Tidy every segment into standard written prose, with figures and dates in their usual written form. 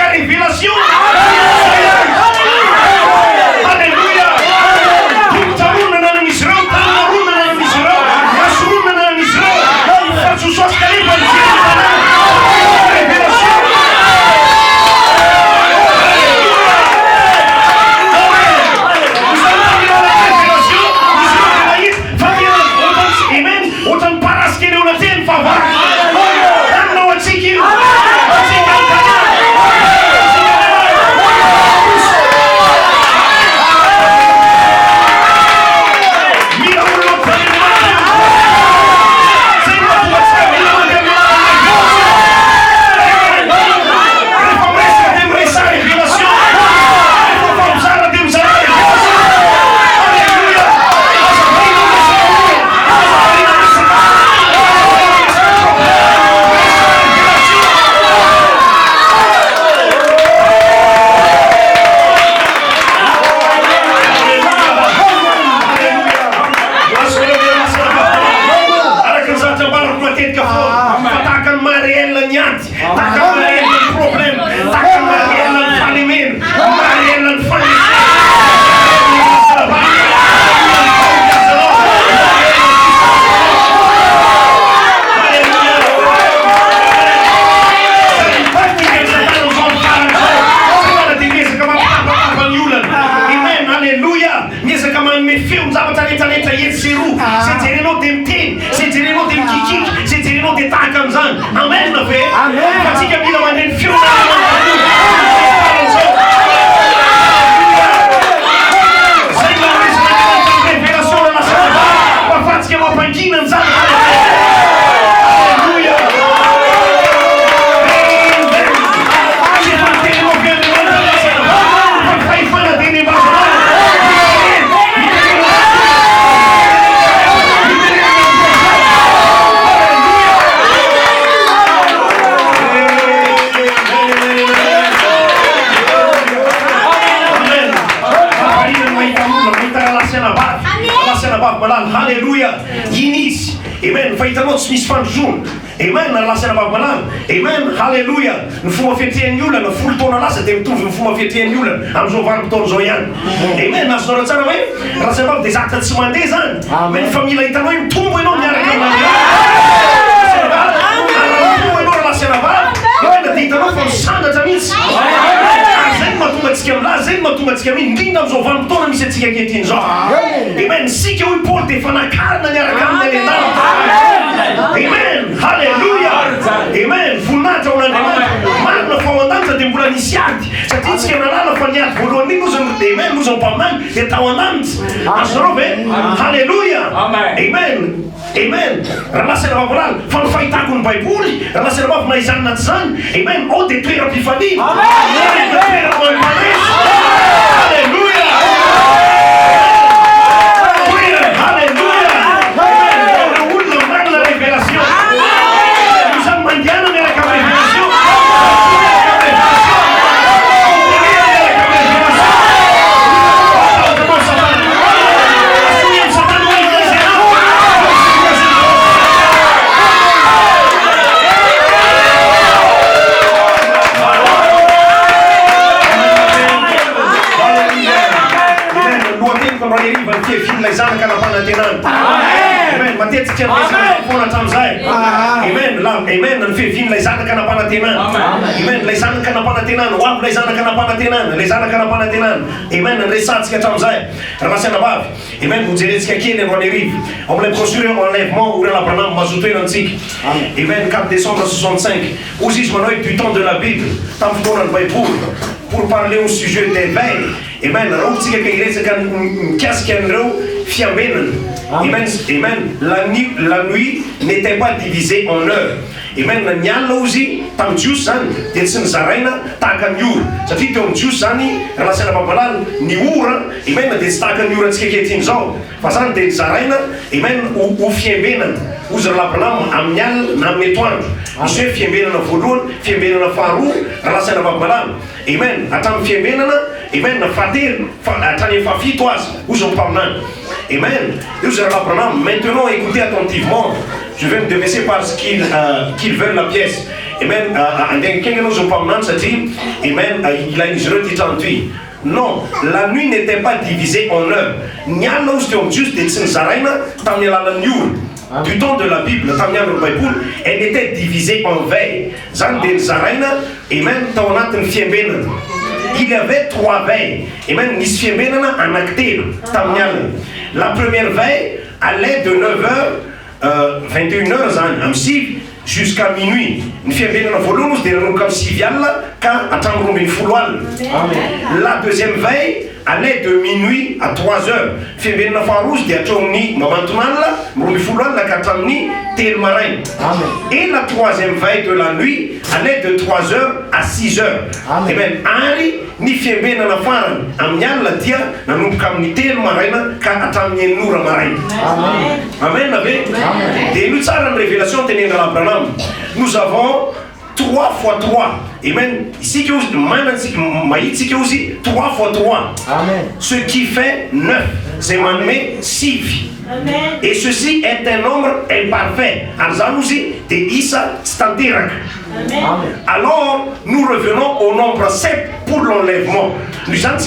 ka révélation. Alléluia. Tutaruna na misro, taruna na misro, masruna na misro. Faço só as caripas de révélation. Hallelujah. Yinis. Amen. Fahitanao tsy misy fandrosoana. Amen. Nalasana babalana. Amen. Hallelujah. Ny fomba fiatrihan'ny olona, ny folo taona lasa dia mitovy ny fomba fiatrihan'ny olona amin'izao vanim-potoana izao ihany. Amen. Nazonao tsara hoe raha zay vavy dia zaka tsy mandeha zany. Amen. Fa mila hitanao hoe mitombo ianao miaraka amin'Andriamanitra. Mitombo ianao raha lasana vavy. Dia hitanao fa misandratra mihitsy. Zay mahatonga antsika milaza, zay mahatonga antsika indrindra amin'izao vanim-potoana misy antsika ankehitriny izao. Amen. Sika hoy Paul dia fanakarana niaraka amin'ny andalana. Amen. Hallelujah. Amen. Voninahitra ao n'Andriamanitra. Marina fa ao an-danitra dia mbola nisy ady. Satria tsika nalala fa niady voalohany iny amen noza mpamany dia tao an-danitra. Azonareo ve? Hallelujah. Amen. Amen. Raha lasana vavolala fa ny fahitako ny baiboly raha lasana vavy na izany na tsy zany. Amen. Ao dia toeram-pifaliana. Hallelujah. Amen. Matetika fona hatramin'izay. Amen. Amen. Ny fehiviny ilay zanaka anam-panantenana. Amen. Ilay zanaka anam-panantenana. Ho avy ilay zanaka anam-panantenana. Ilay zanaka anam-panantenana. Amen. Ny resantsika hatramin'izay. Raha masana vavy. Amen. Ho jerentsika kely andro an'arivo. Ao amin'ilay brochure enlèvement ourana Abraham mazoto eny antsika. Amen. 4 décembre 65. Ozy izy manao hoe du temps de la Bible. Tamin'ny fotoanan'ny Baiboly. Pour parler au sujet d'éveil. Amen. Raha ohatra ka hiresaka mikasika an'ireo fiambenana. Amen. Amen. La nuit n'était pas divisée en heures. Amen. Ny alina ozy tamin'ny jiosy zany dia tsy nizaraina tahaka ny ora. Satria teo amin'ny jiosy zany raha lasana babalala ny ora. Amen. Dia tsy tahaka ny ora antsika ankehitriny izao. Fa zany dia nizaraina. Amen. Ho fiambenana. Ozy raha Abraham amin'ny alina na amin'ny atoandro. Misy hoe fiambenana voalohany, fiambenana faharoa raha lasana babalala. Amen. Hatramin'ny fiambenana. Amen. Na fahatelo hatrany fahafito azy. Ozy mpaminany. Amen. Nous allons apprendre maintenant, écoutez attentivement. je vais me délaisser parce qu'ils veulent la pièce. Amen. Quelqu'un nous a parlé, ça dit, amen, il a une jurette dit. Non, la nuit n'était pas divisée en heures. Du temps de la Bible, elle était divisée en veilles. Il y avait 3 veilles. La première veille allait de 9h, 21h, jusqu'à minuit. La deuxième veille allait de minuit à 3h. Et la troisième veille de la nuit allait de 3h à 6h. Amen. Nous avons 3 fois 3. Amen. Ici, 3 fois 3. Amen. Ce qui fait 9. C'est mané 6. Et ceci est un nombre imparfait. Alors, nous revenons au nombre 7 pour l'enlèvement. Nous avons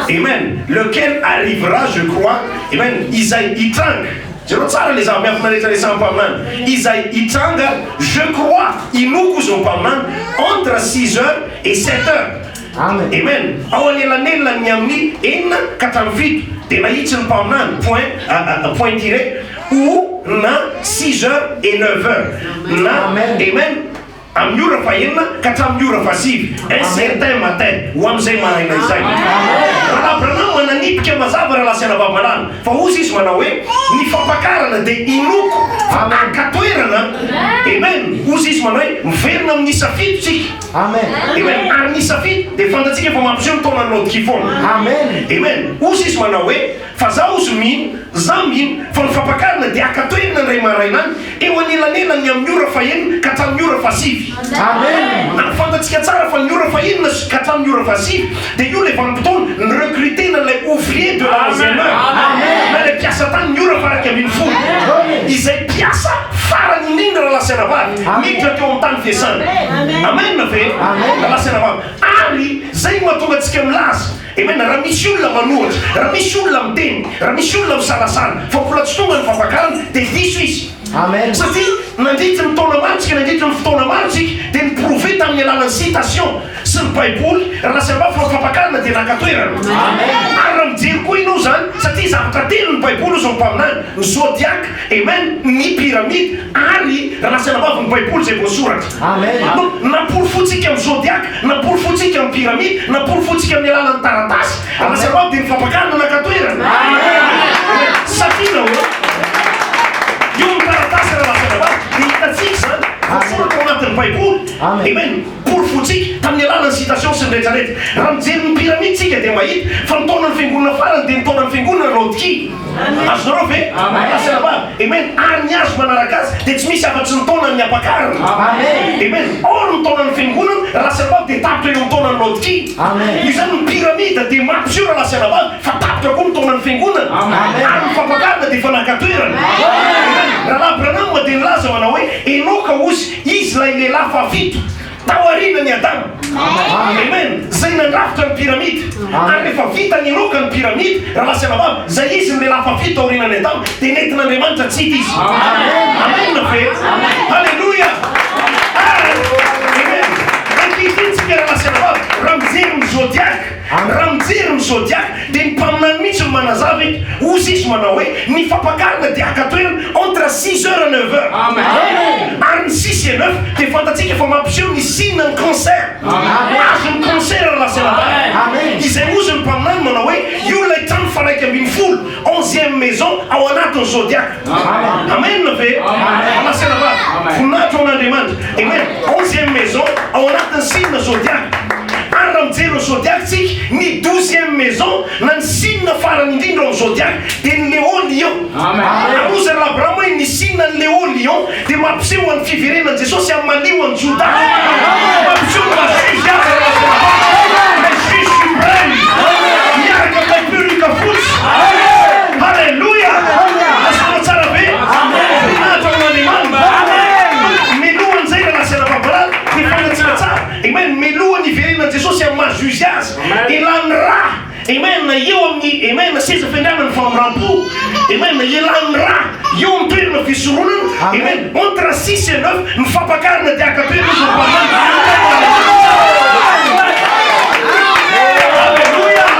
Amen. Lequel arrivera, je crois. Amen. Isaïe je ne sais pas les amis, Isaïe je crois, ils nous ont parlé entre 6h et 7h. Amen. Amen. Point tiré, ou na 6h et 9h. Amen. Amjura faina katamjura fasif. Un certain matin, wamzee maraina Isaïe. Rala pranam mananip ke mazabra la sena babalan. Fa usis manawe ni fapakara de inuk. Akatoira. Amen. Usis manawe mverna mnisafit sik. Amen. Amen. Arnisafit de fantastique information ton anot kifon. Amen. Amen. Usis manawe fazaus min zamin van fapakara de akatoira na remaraina e wanila nyamjura fain katamjura fasif. Amen. Fantastique tsara fa nyura fa in katam nyura fasif de yule van beton recruter dans les ouvriers de la maison. Amen. Mais les pièces tan nyura fa que bin fou. Ils est pièces fara ni dans la senaba. Ni que on tan fait ça. Amen na fait. Amen. La senaba. Ali zai automatique las. Amen. Ramishul la manut, ramishul la mden, ramishul la salasan. Fa platstungan fa bakan de 18. Amen. Ça dit, n'a dit un ton amantique, n'a dit un ton amantique, d'un prouver dans la citation. C'est pas pour la serva fapakar na tena katoira. Amen. Aram dire quoi nous an, ça dit ça traiter un pas pour nous on pas nan, zodiac et même ni pyramide, ari la serva un pas pour c'est surat. Amen. Donc na pour fouti comme zodiac, na pour fouti comme pyramide, na pour fouti comme la taratas, la serva de fapakar na katoira. Amen. Ça dit non. Amen. Pour foutique, t'amener là la citation sur les arrêts. Ramdir une pyramide qui est démaillée, fanton en fingouna fara, d'un ton en fingouna rotki. Asnorofe, amen. Arnias manarakas, t'esmis à votre ton en yapakar. Amen. Or ton en fingouna, la servante des tapes de ton en rotki. Ils ont une pyramide de maps sur la servante, fa tapte comme ton en fingouna. Amen. Fapakar de fanakatuira. Rala pranam de lazo manawe, et non kaus isla il est là fa vite. Tawarina ni Adam. Amen. Zaina rafta pyramide. Ane fa vita ni rokan pyramide. Rala senaba. Zais de la fa vita orina ni Adam. Tenet na remanta cities. Amen. Amen na fe. Alléluia. Amen. Et qui dit que rala senaba. Ramzir zodiac. Ramzir zodiac. Den pamnan mitsul manazavik. Usis manawe. Ni fa pakarna de akatoir entre 6h et 9h. Amen. Arn 6 et 9. Des fantastiques informations ici dans le concert. Amen. Un concert là c'est là-bas. Amen. Ils aiment un pamnan manawe. You le temps fallait qu'il y ait une foule. 11e maison. A on a ton zodiac. Amen. Amen. Là c'est là-bas. Vous n'avez pas de demande. Amen. 11e maison. A on a ton signe de zodiac. Aram zero zodiac ni 12e maison nan signe farandin ro zodiac den Léo Lion. Amen. Abusa la brama ni signe nan Léo Lion de mapsi wan fivire nan Jesus ya mali wan Juda. Mapsi wan juge ya. Le juge suprême. Ya ka puri ka entuziasm. Ilang raha. Amen. Na io amen. Na sisa fendamen from rampu. Amen. Na ilang raha. Io un pirno fisurunan. Amen. Ontra sisa enough. Mfapakarna diakapirno.